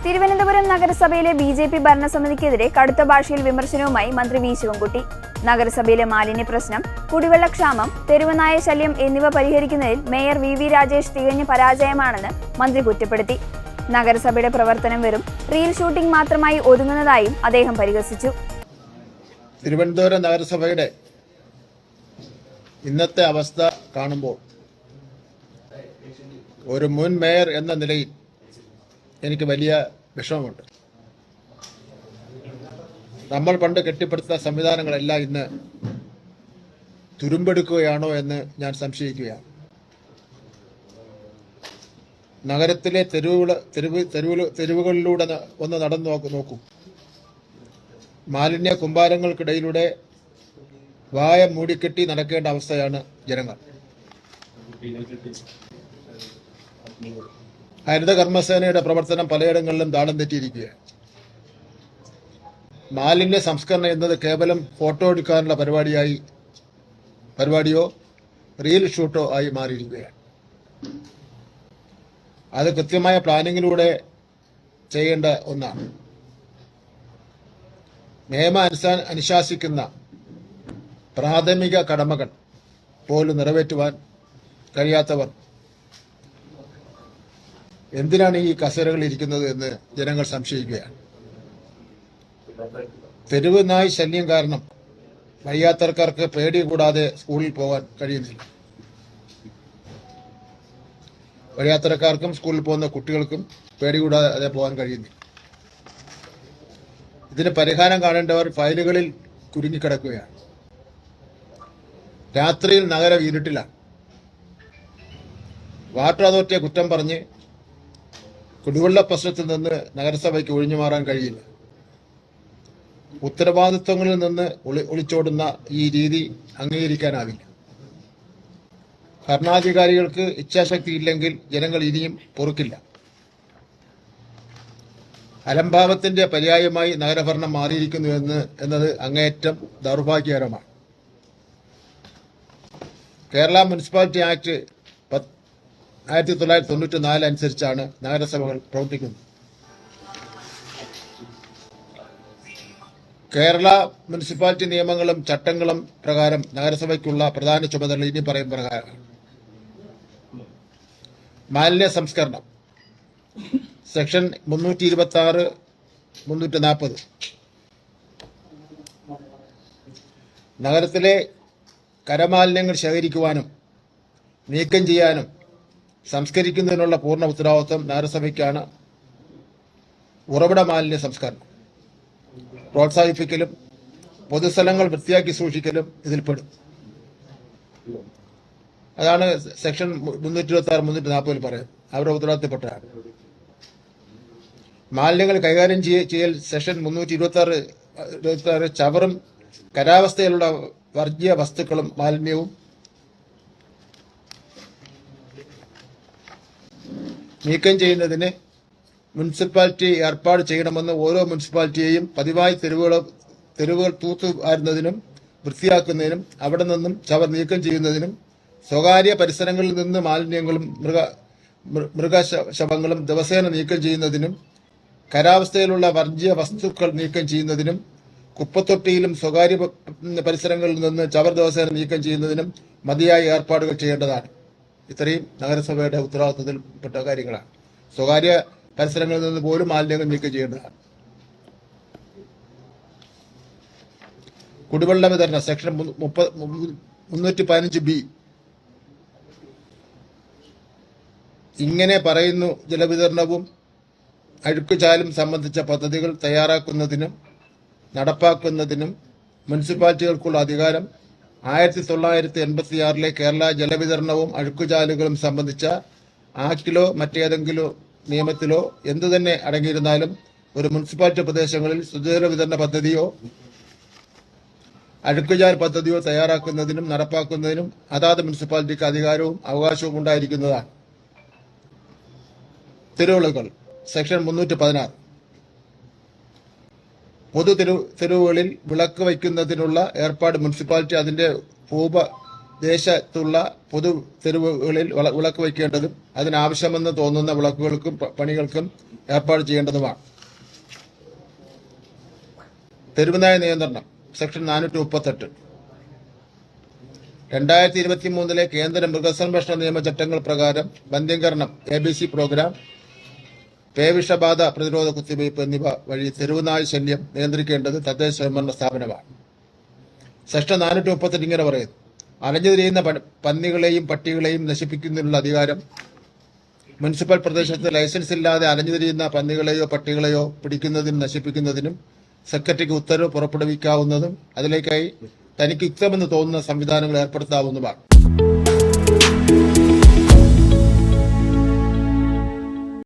തിരുവനന്തപുരം നഗരസഭയിലെ ബി.ജെ.പി. ഭരണസമിതിക്കെതിരെ കടുത്ത ഭാഷയിൽ വിമർശനവുമായി മന്ത്രി വി. ശിവൻകുട്ടി. നഗരസഭയിലെ മാലിന്യ പ്രശ്നം, കുടിവെള്ളക്ഷാമം, തെരുവുനായ ശല്യം എന്നിവ പരിഹരിക്കുന്നതിൽ മേയർ വി. രാജേഷ് തികഞ്ഞ പരാജയമാണെന്ന് മന്ത്രി കുറ്റപ്പെടുത്തി. നഗരസഭയുടെ പ്രവർത്തനം വെറും റീൽ ഷൂട്ടിംഗ് മാത്രമായി ഒതുങ്ങുന്നതായും അദ്ദേഹം പരിഹസിച്ചു. തിരുവനന്തപുരം നഗരസഭയുടെ ഇന്നത്തെ അവസ്ഥ കാണുമ്പോൾ ഒരു മുൻ മേയർ എന്ന നിലയിൽ എനിക്ക് വലിയ വിഷമമുണ്ട്. നമ്മൾ പണ്ട് കെട്ടിപ്പടുത്ത സംവിധാനങ്ങളെല്ലാം ഇന്ന് തുരുമ്പെടുക്കുകയാണോ എന്ന് ഞാൻ സംശയിക്കുകയാണ്. നഗരത്തിലെ തെരുവുകളിലൂടെ ഒന്ന് നടന്നു നോക്കൂ. മാലിന്യ കുമ്പാരങ്ങൾക്കിടയിലൂടെ വായ മൂടിക്കെട്ടി നടക്കേണ്ട അവസ്ഥയാണ് ജനങ്ങൾ. ഹരിത കർമ്മസേനയുടെ പ്രവർത്തനം പലയിടങ്ങളിലും താളം തെറ്റിയിരിക്കുകയാണ്. മാലിന്യ സംസ്കരണം എന്നത് കേവലം ഫോട്ടോ എടുക്കാനുള്ള പരിപാടിയോ റീൽ ഷൂട്ടോ ആയി മാറിയിരിക്കുകയാണ്. അത് കൃത്യമായ പ്ലാനിങ്ങിലൂടെ ചെയ്യേണ്ട ഒന്നാണ്. അനുശാസിക്കുന്ന പ്രാഥമിക കടമകൾ പോലും നിറവേറ്റുവാൻ കഴിയാത്തവർ എന്തിനാണ് ഈ കസേരകൾ ഇരിക്കുന്നത് എന്ന് ജനങ്ങൾ സംശയിക്കുകയാണ്. തെരുവ് നായ് ശല്യം കാരണം വഴിയാത്രക്കാർക്ക് പേടി കൂടാതെ സ്കൂളിൽ പോകാൻ കഴിയുന്നില്ല. വഴിയാത്രക്കാർക്കും സ്കൂളിൽ പോകുന്ന കുട്ടികൾക്കും പേടി കൂടാതെ പോകാൻ കഴിയുന്നില്ല. ഇതിന് പരിഹാരം കാണേണ്ടവർ ഫയലുകളിൽ കുരുങ്ങിക്കിടക്കുകയാണ്. രാത്രിയിൽ നഗരം ഇരുട്ടിലാണ്. വാട്ടർ അതോറിറ്റിയെ കുറ്റം പറഞ്ഞ് കുടിവെള്ള പ്രശ്നത്തിൽ നിന്ന് നഗരസഭയ്ക്ക് ഒഴിഞ്ഞു മാറാൻ കഴിയില്ല. ഉത്തരവാദിത്വങ്ങളിൽ നിന്ന് ഒളിച്ചോടുന്ന ഈ രീതി അംഗീകരിക്കാനാവില്ല. ഭരണാധികാരികൾക്ക് ഇച്ഛാശക്തി ഇല്ലെങ്കിൽ ജനങ്ങൾ ഇനിയും പൊറുക്കില്ല. അലംഭാവത്തിന്റെ പര്യായമായി നഗരഭരണം മാറിയിരിക്കുന്നു എന്നത് അങ്ങേയറ്റം ദൗർഭാഗ്യകരമാണ്. കേരള മുനിസിപ്പാലിറ്റി ആക്ട് 1994 അനുസരിച്ചാണ് നഗരസഭകൾ പ്രവർത്തിക്കുന്നത്. കേരള മുനിസിപ്പാലിറ്റി നിയമങ്ങളും ചട്ടങ്ങളും പ്രകാരം നഗരസഭയ്ക്കുള്ള പ്രധാന ചുമതല ഇനി പറയും പ്രകാരമാണ്. മാലിന്യ സംസ്കരണം സെക്ഷൻ 326, 340 നഗരത്തിലെ കരമാലിന്യങ്ങൾ ശേഖരിക്കുവാനും നീക്കം ചെയ്യാനും സംസ്കരിക്കുന്നതിനുള്ള പൂർണ്ണ ഉത്തരവാദിത്വം നഗരസഭയ്ക്കാണ്. ഉറവിട മാലിന്യ സംസ്കരണം പ്രോത്സാഹിപ്പിക്കലും പൊതുസ്ഥലങ്ങൾ വൃത്തിയാക്കി സൂക്ഷിക്കലും ഇതിൽപ്പെടും. അതാണ് സെക്ഷൻ 326, 340 പറയുന്നത്. അവരുടെ ഉത്തരവാദിത്തപ്പെട്ടതാണ്. മാലിന്യങ്ങൾ കൈകാര്യം ചെയ്യൽ സെക്ഷൻ 326 ചവറും കരാവസ്ഥയിലുള്ള വർജ്യ വസ്തുക്കളും മാലിന്യവും നീക്കം ചെയ്യുന്നതിന് മുനിസിപ്പാലിറ്റി ഏർപ്പാട് ചെയ്യണമെന്ന് ഓരോ മുനിസിപ്പാലിറ്റിയെയും പതിവായി തെരുവുകൾ തൂത്തുവാരുന്നതിനും വൃത്തിയാക്കുന്നതിനും അവിടെ നിന്നും ചവർ നീക്കം ചെയ്യുന്നതിനും സ്വകാര്യ പരിസരങ്ങളിൽ നിന്ന് മാലിന്യങ്ങളും മൃഗശവങ്ങളും ദിവസേന നീക്കം ചെയ്യുന്നതിനും കരാവസ്ഥയിലുള്ള വർജ്യ വസ്തുക്കൾ നീക്കം ചെയ്യുന്നതിനും കുപ്പത്തൊട്ടിയിലും സ്വകാര്യ പരിസരങ്ങളിൽ നിന്ന് ചവർ ദിവസേന നീക്കം ചെയ്യുന്നതിനും മതിയായ ഏർപ്പാടുകൾ ചെയ്യേണ്ടതാണ്. ഇത്രയും നഗരസഭയുടെ ഉത്തരവാദിത്തത്തിൽപ്പെട്ട കാര്യങ്ങളാണ്. സ്വകാര്യ പരിസരങ്ങളിൽ നിന്ന് പോലും മാലിന്യങ്ങൾ നീക്കം ചെയ്യേണ്ടതാണ്. കുടിവെള്ള വിതരണം സെക്ഷൻ 315B ഇങ്ങനെ പറയുന്നു. ജലവിതരണവും അഴുക്കുചാലും സംബന്ധിച്ച പദ്ധതികൾ തയ്യാറാക്കുന്നതിനും നടപ്പാക്കുന്നതിനും മുനിസിപ്പാലിറ്റികൾക്കുള്ള അധികാരം 1986 കേരള ജലവിതരണവും അഴുക്കുചാലുകളും സംബന്ധിച്ച ആക്ടിലോ മറ്റേതെങ്കിലും നിയമത്തിലോ എന്തുതന്നെ അടങ്ങിയിരുന്നാലും ഒരു മുനിസിപ്പാലിറ്റി പ്രദേശങ്ങളിൽ ശുദ്ധജല വിതരണ പദ്ധതിയോ അഴുക്കുചാൽ പദ്ധതിയോ തയ്യാറാക്കുന്നതിനും നടപ്പാക്കുന്നതിനും അതാത് മുനിസിപ്പാലിറ്റിക്ക് അധികാരവും അവകാശവും ഉണ്ടായിരിക്കുന്നതാണ്. തെരുവുകൾ സെക്ഷൻ 316 തെരുവുകളിൽ വിളക്ക് വയ്ക്കുന്നതിനുള്ള ഏർപ്പാട് മുനിസിപ്പാലിറ്റി അതിന്റെ ദേശത്തുള്ള പൊതു തെരുവുകളിൽ വിളക്ക് വയ്ക്കേണ്ടതും അതിനാവശ്യമെന്ന് തോന്നുന്ന വിളക്കുകൾക്കും പണികൾക്കും ഏർപ്പാട് ചെയ്യേണ്ടതുമാണ്. തെരുവുനായ നിയന്ത്രണം സെക്ഷൻ 438 2023 കേന്ദ്ര മൃഗസംരക്ഷണ നിയമചട്ടങ്ങൾ പ്രകാരം വന്ധ്യംകരണം ABC പ്രോഗ്രാം, പേവിഷബാധ പ്രതിരോധ കുത്തിവയ്പ് എന്നിവ വഴി തെരുവുനായ ശല്യം നിയന്ത്രിക്കേണ്ടത് തദ്ദേശ സ്വയംഭരണ സ്ഥാപനമാണ്. സെക്ഷൻ 438 ഇങ്ങനെ പറയുന്നു: അലഞ്ഞുതിരിയുന്ന പന്നികളെയും പട്ടികളെയും നശിപ്പിക്കുന്നതിനുള്ള അധികാരം മുനിസിപ്പൽ പ്രദേശത്ത് ലൈസൻസ് ഇല്ലാതെ അലഞ്ഞുതിരിയുന്ന പന്നികളെയോ പട്ടികളെയോ പിടിക്കുന്നതിനും നശിപ്പിക്കുന്നതിനും സെക്രട്ടറിക്ക് ഉത്തരവ് പുറപ്പെടുവിക്കാവുന്നതും അതിലേക്കായി തനിക്ക് യുക്തമെന്ന് തോന്നുന്ന സംവിധാനങ്ങൾ ഏർപ്പെടുത്താവുന്നതുമാണ്.